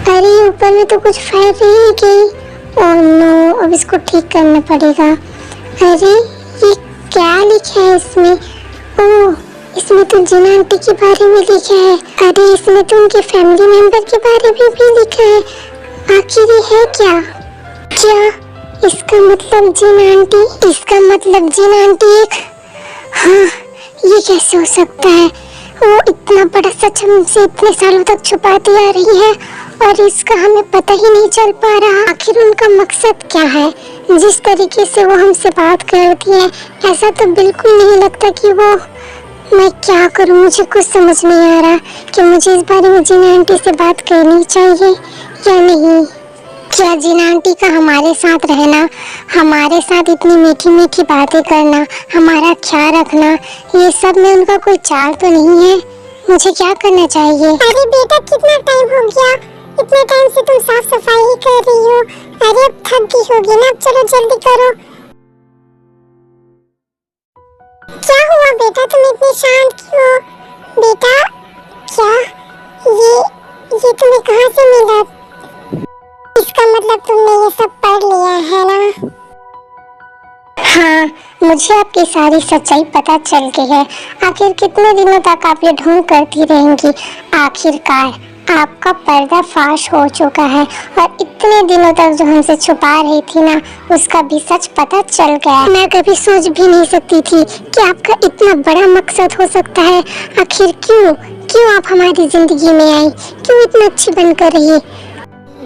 अरे ऊपर में तो कुछ फायर नहीं गई। ओह नो, अब इसको ठीक करना पड़ेगा। अरे ये क्या लिखा है इसमें? ओह, इसमें तो जिन आंटी के बारे में लिखा है। अरे इसमें तो उनके फैमिली मेंबर के बारे में भी लिखा है। आखिर ये है क्या? क्या इसका मतलब जिन आंटी? इसका मतलब जिन आंटी एक, हाँ, ये कैसे हो सकता है? वो इतना बड़ा सच हमसे इतने सालों तक छुपाती आ रही है और इसका हमें पता ही नहीं चल पा रहा। आखिर उनका मकसद क्या है? जिस तरीके से वो हमसे बात करती है, ऐसा तो बिल्कुल नहीं लगता कि वो, मैं क्या करूं, मुझे कुछ समझ नहीं आ रहा कि मुझे इस बारे में जिन आंटी से बात करनी चाहिए या नहीं। क्या जिन आंटी का हमारे साथ रहना, हमारे साथ इतनी मीठी मीठी बातें करना, हमारा ख्याल रखना, ये सब में उनका कोई चाल तो नहीं है? मुझे क्या करना चाहिए? अरे बेटा, कितना टाइम हो गया? इतने टाइम से तुम साफ सफाई ही कर रही हो। अरे अब थक गई होगी ना, अब चलो जल्दी करो। क्या हुआ बेटा, तुम इतनी शांत क्यों हो? बेटा क्या ये तुम्हें कहाँ से मिला? इसका मतलब तुमने ये सब पढ़ लिया है ना? हाँ, मुझे आपकी सारी सच्चाई पता चल गई है। आखिर कितने दिनों तक आप ये ढोंग करती रहेंगी? आखिरकार आपका पर्दाफाश हो चुका है और इतने दिनों तक जो हमसे छुपा रही थी ना, उसका भी सच पता चल गया। मैं कभी सोच भी नहीं सकती थी कि आपका इतना बड़ा मकसद हो सकता है। आखिर क्यों आप हमारी जिंदगी में आई? क्यों इतना अच्छी बनकर रही?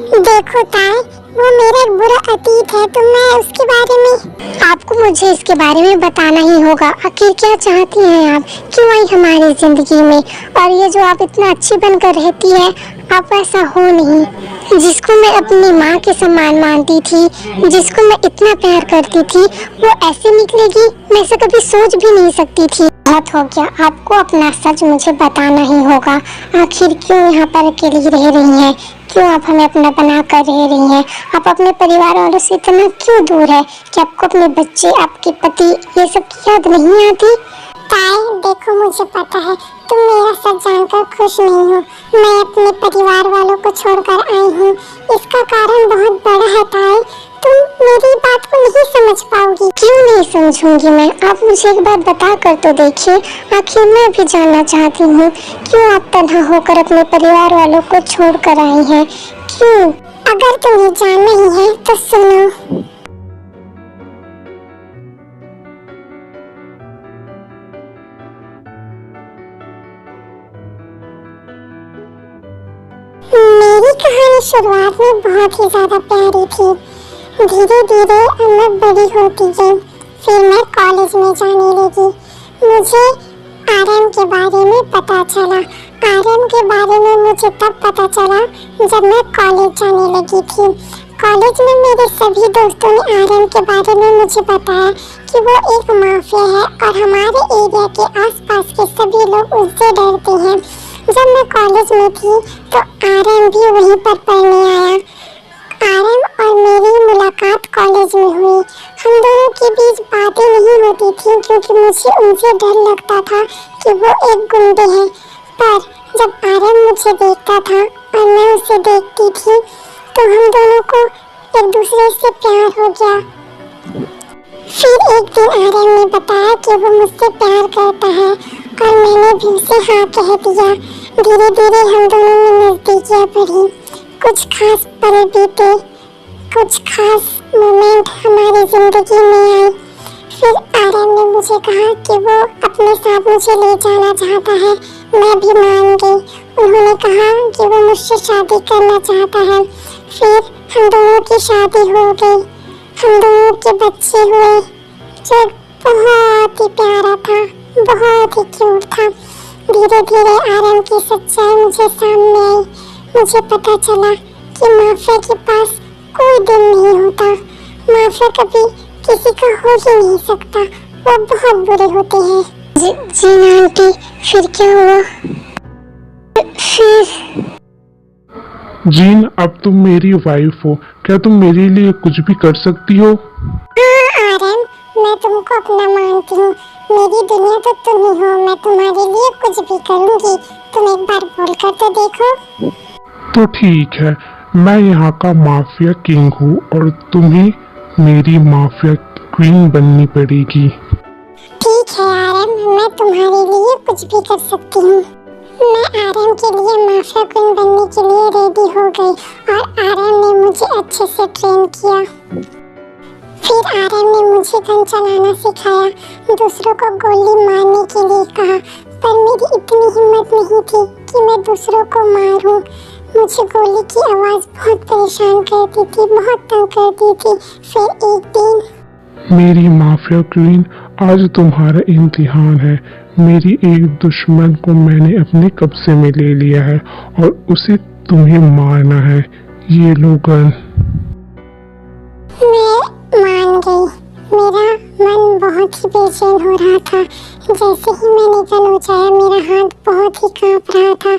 देखो ताई, वो मेरा एक बुरा अतीत है, तो मैं उसके बारे में, आपको मुझे इसके बारे में बताना ही होगा। आखिर क्या चाहती हैं आप? क्यों आई हमारी जिंदगी में? और ये जो आप इतना अच्छी बनकर रहती है, आप ऐसा हो नहीं। जिसको मैं अपनी माँ के समान मानती थी, जिसको मैं इतना प्यार करती थी, वो ऐसे निकलेगी, मैं ऐसा कभी सोच भी नहीं सकती थी। बहुत हो गया, आपको अपना सच मुझे बताना ही होगा। आखिर क्यों यहाँ पर अकेली रह रही हैं? क्यों आप हमें अपना बना कर रह रही हैं? आप अपने परिवार वालों से इतना क्यों दूर है कि आपको अपने बच्चे, आपके पति, ये सब की याद नहीं आती? ताई देखो, मुझे पता है तुम मेरा सच जानकर खुश नहीं हो। मैं अपने परिवार वालों को छोड़कर आई हूँ। इसका कारण बहुत बड़ा है ताई, तुम मेरी बात को नहीं समझ पाओगी। क्यों नहीं समझूंगी मैं? आप मुझे एक बात बता कर तो देखिए। आखिर मैं भी जानना चाहती हूँ, क्यों आप तन्हा होकर अपने परिवार वालों को छोड़कर आई हैं? क्यों? अगर तुम्हें जानना ही है तो सुनो। मेरी कहानी शुरुआत में बहुत ही ज्यादा प्यारी थी। धीरे धीरे मैं बड़ी होती गई, फिर मैं कॉलेज में जाने लगी। मुझे आरएम के बारे में पता चला। आरएम के बारे में मुझे तब पता चला जब मैं कॉलेज जाने लगी थी। कॉलेज में मेरे सभी दोस्तों ने आरएम के बारे में मुझे बताया कि वो एक माफिया है और हमारे एरिया के आसपास के सभी लोग उससे डरते हैं। जब मैं कॉलेज में थी तो आरएम भी वहीं पर पढ़ने आया। आरएम और मेरी मुलाकात कॉलेज में हुई। हम दोनों के बीच बातें नहीं होती थी क्योंकि मुझे उनसे डर लगता था कि वो एक गुंडे हैं। पर जब आरएम मुझे देखता था और मैं उसे देखती थी तो हम दोनों को एक दूसरे से प्यार हो गया। फिर एक दिन आरएम ने बताया कि वो मुझसे प्यार करता है और मैंने भी उसे हाँ कह दिया। धीरे धीरे हम दोनों में नजदीकियां बढ़ी। कुछ खास पल बीते, कुछ खास मोमेंट हमारी जिंदगी में आए। फिर आरएम ने मुझे कहा कि वो अपने साथ मुझे ले जाना चाहता है। मैं भी मान गई। उन्होंने कहा कि वो मुझसे शादी करना चाहता है। फिर हम दोनों की शादी हो गई। हम दोनों के बच्चे हुए जो बहुत ही प्यारा था, बहुत ही क्यूट था। धीरे धीरे आरएम की सच्चाई मुझे सामने आई। मुझे पता चला कि माफिया के पास कोई दिल नहीं होता। माफिया कभी किसी का हो ही नहीं सकता, वो बहुत बुरे होते हैं। जी आंटी, फिर क्या हुआ? फिर जीन, अब तुम मेरी वाइफ हो, क्या तुम मेरे लिए कुछ भी कर सकती हो? हाँ आरएम, मैं तुमको अपना मानती हूँ। मेरी दुनिया तो तुम ही हो। मैं तुम्हारे लिए कुछ भी करूँगी। तुम एक बार बोल कर तो देखो। तो ठीक है, मैं यहाँ का माफिया किंग हूँ और तुम्हें मेरी माफिया क्वीन बननी पड़ेगी। ठीक है आरएम, मैं तुम्हारे लिए कुछ भी कर सकती हूँ। मैं आरएम के लिए माफिया क्वीन बनने के लिए रेडी हो गई और आरएम ने मुझे अच्छे से ट्रेन किया। फिर आरएम ने मुझे गन चलाना सिखाया, दूसरों को गोली मारने के लिए कहा, पर मेरी इतनी हिम्मत नहीं थी कि मैं दूसरों को मारूं। मुझे गोली की आवाज़ बहुत परेशान करती थी, बहुत तंग करती थी। फिर एक दिन मेरी माफिया क्वीन, आज तुम्हारा इम्तिहान है। मेरी एक दुश्मन को मैंने अपने कब्जे में ले लिया है और उसे तुम्हें मारना है। ये लो गन। मैं मान गई। मेरा मन बहुत ही बेचैन हो रहा था। जैसे ही मैंने गन उठाया मेरा हाथ बहुत ही कांप रहा था,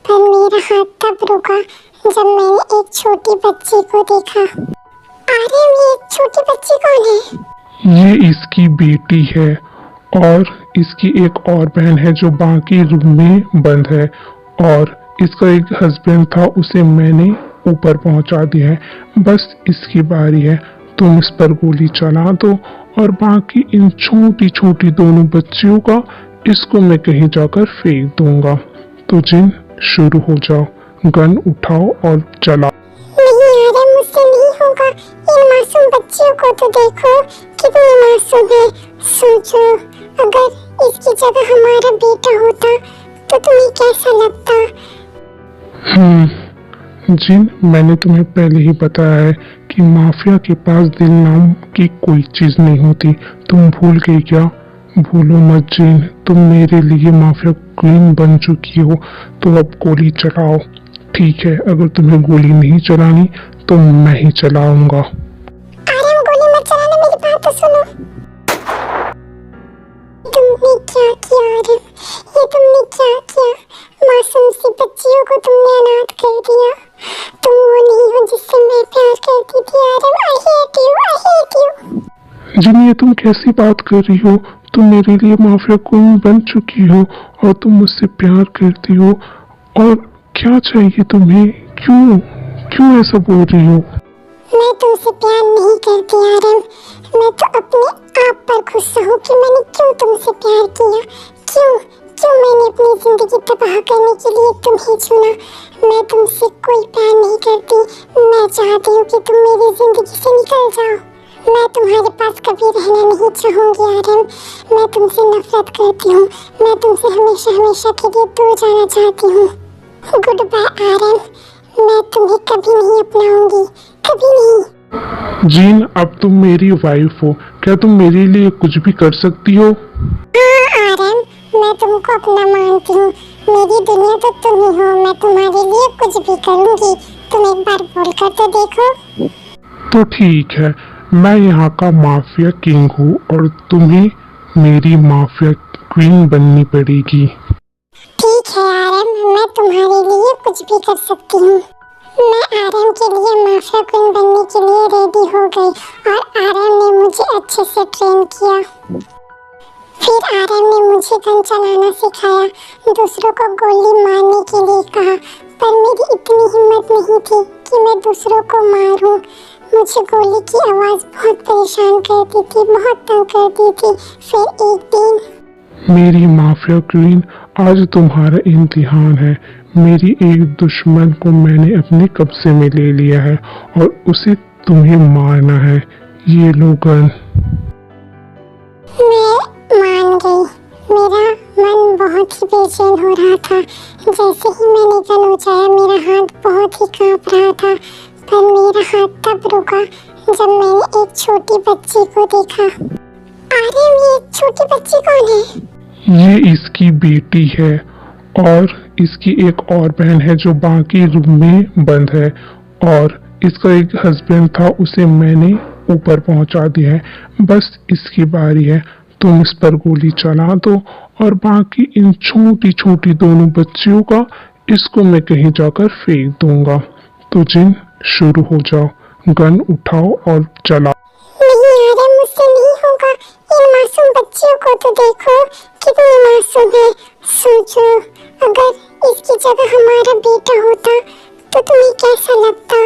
पर मेरा हाथ तब रुका जब मैंने एक छोटी बच्ची को देखा। अरे ये छोटी बच्ची कौन है? ये इसकी बेटी है और इसकी एक और बहन है जो बाकी रूम में बंद है, और इसका एक हस्बैंड था, उसे मैंने ऊपर पहुंचा दिया है। बस इसकी बारी है, तुम इस पर गोली चला दो और बाकी इन छोटी छोटी दोनों बच्चियों का इसको मैं कहीं जाकर फेंक दूंगा। तो जिन, शुरू हो जाओ, गन उठाओ और चलाओ। नहीं यार, मुझसे नहीं होगा। इन मासूम बच्चियों को तो देखो, कितनी मासूम है। सोचो, अगर इसकी जगह हमारा बेटा होता तो तुम्हें कैसा लगता? जिन, मैंने तुम्हें पहले ही बताया है कि माफिया के पास दिल नाम की कोई चीज नहीं होती। तुम भूल गई क्या? भूलो मत जिन, तुम मेरे लिए माफिया क्वीन बन चुकी हो। तो अब गोली चलाओ। ठीक है, अगर तुम्हें गोली नहीं चलानी तो मैं ही चलाऊंगा। आरएम, गोली मत चलाना, मेरी बात तो सुनो। तुमने क्या किया आरएम? ये तुमने क्या किया? मासूम सी बच्चियों को तुमने अनाथ कर दिया। तुम वो नहीं हो जिससे मैं प्यार करती थी RM. I hate you, I hate you. Jin, ये तुम कैसी बात कर रही हो? तुम मेरे लिए माफिया क्वीन बन चुकी हो और तुम मुझसे प्यार करती हो, और क्या चाहिए तुम्हें? क्यों ऐसा बोल रही हो? मैं तुमसे प्यार नहीं करती आरएम। मैं तो अपने आप पर गुस्सा हूँ कि मैंने क्यों तुमसे प्यार किया। क्यों मैंने अपनी जिंदगी तबाह करने के लिए तुम्हें चुना। मैं तुमसे कोई प्यार नहीं करती। मैं चाहती हूँ कि तुम मेरी जिंदगी से निकल जाओ। मैं तुम्हारे पास कभी रहना नहीं चाहूँगी आरएम। मैं तुमसे नफरत करती हूँ। मैं तुमसे हमेशा के लिए दूर जाना चाहती हूँ। Good bye RM. मैं तुम्हें कभी नहीं अपनाऊंगी, कभी नहीं। जीन, अब तुम मेरी वाइफ हो, क्या तुम मेरे लिए कुछ भी कर सकती हो? हाँ आरएम, मैं तुमको अपना मानती हूँ। मेरी दुनिया तो तुम ही हो। मैं तुम्हारे लिए कुछ भी करूँगी। तुम एक बार बोल कर तो देखो। तो ठीक है, मैं यहाँ का माफिया किंग हूँ और तुम्हें मेरी माफिया क्वीन बननी पड़ेगी। ठीक है आरएम, मैं तुम्हारे लिए कुछ भी कर सकती हूँ। मैं आरएम के लिए माफिया क्वीन बनने के लिए रेडी हो गई और आरएम ने मुझे अच्छे से ट्रेन किया। फिर आरएम ने मुझे गन चलाना सिखाया, दूसरों को गोली मारने के लिए कहा, पर मेरी इतनी हिम्मत नहीं थी कि मैं दूसरों को मारूं। मुझे गोली की आवाज़ बहुत परेशान करती थी, बहुत तंग करती थी। फिर एक दिन मेरी माफिया क्वीन, आज तुम्हारा इम्तिहान है। मेरी एक दुश्मन को मैंने अपने कब्जे में ले लिया है और उसे तुम्हें मारना है। ये लो गन। मैं मान गई। मेरा मन बहुत ही बेचैन हो रहा था। जैसे ही मैंने गन उठाया मेरा हाथ बहुत ही कांप रहा था, पर मेरा हाथ तब रुका जब मैंने एक छोटी बच्ची को देखा। अरे ये छोटी बच्ची कौन है? ये इसकी बेटी है और इसकी एक और बहन है जो बाकी रूम में बंद है, और इसका एक हस्बैंड था, उसे मैंने ऊपर पहुंचा दिया है। बस इसकी बारी है, तुम इस पर गोली चला दो और बाकी इन छोटी छोटी दोनों बच्चियों का इसको मैं कहीं जाकर फेंक दूंगा। तो जिन, शुरू हो जाओ, गन उठाओ और चलाओ। नहीं यार, मुझसे नहीं होगा। इन मासूम बच्चियों को तो देखो, कितनी मासूम है। सोचो, अगर इसकी जगह हमारा बेटा होता तो तुम्हें कैसा लगता?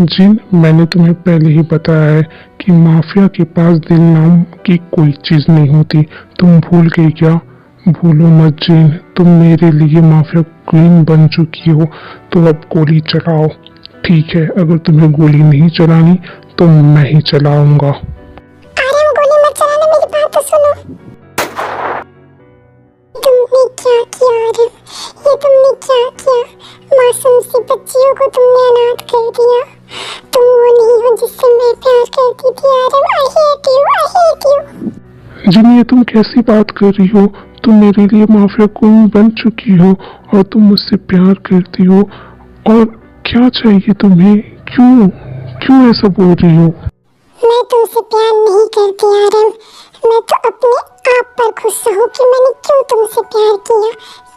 जिन, मैंने तुम्हें पहले ही बताया है कि माफिया के पास दिल नाम की कोई चीज नहीं होती। तुम भूल गई क्या? भूलो मत जिन, तुम मेरे लिए माफिया क्वीन बन चुकी हो, तो अब गोली चलाओ। ठीक है, अगर तुम्हें गोली नहीं चलानी तो मैं ही चलाऊंगा। आर्यन, गोली मत चलाना, मेरी बात तो सुनो। तुमने क्या किया आर्यन? ये तुमने क्या किया? मासूम सी बच्चियों को तुमने अनाथ कर दिया। तुम वो नहीं हो जिससे मैं प्यार करती थी Aryan. I hate you, I hate you. Jin, ये तुम कैसी बात कर रही हो? तुम मेरे लिए माफिया क्वीन बन चुकी हो और तुम मुझसे प्यार करती हो, और क्या चाहिए तुम्हें? क्यों ऐसा बोल रही हो? मैं तुमसे प्यार नहीं करती आर्यन। मैं तो अपने आप पर खुश हूँ कि मैंने क्यों तुमसे प्यार किया।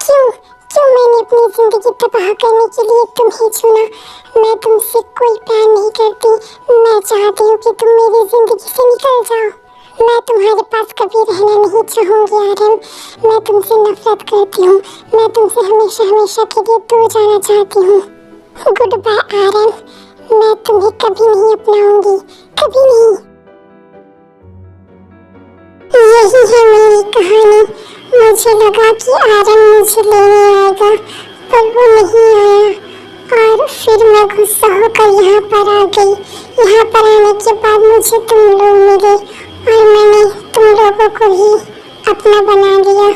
क्यों मैंने अपनी जिंदगी तबाह करने के लिए तुम्हें चुना। मैं तुमसे कोई प्यार नहीं करती। मैं चाहती हूँ कि तुम मेरी जिंदगी से निकल जाओ। मैं तुम्हारे पास कभी रहना नहीं चाहूँगी आर्यन। मैं तुमसे नफरत करती हूँ। मैं तुमसे हमेशा हमेशा के लिए दूर जाना चाहती हूँ। Good bye Aryan. मैं तुम्हें कभी नहीं अपनाऊंगी, कभी नहीं। यही है मेरी कहानी। मुझे लगा कि आर्यन मुझे लेने आएगा, पर वो नहीं आया, और फिर मैं गुस्सा होकर यहाँ पर आ गई। यहाँ पर आने के बाद मुझे तुम लोग मिले और मैंने तुम लोगों को ही अपना बना लिया।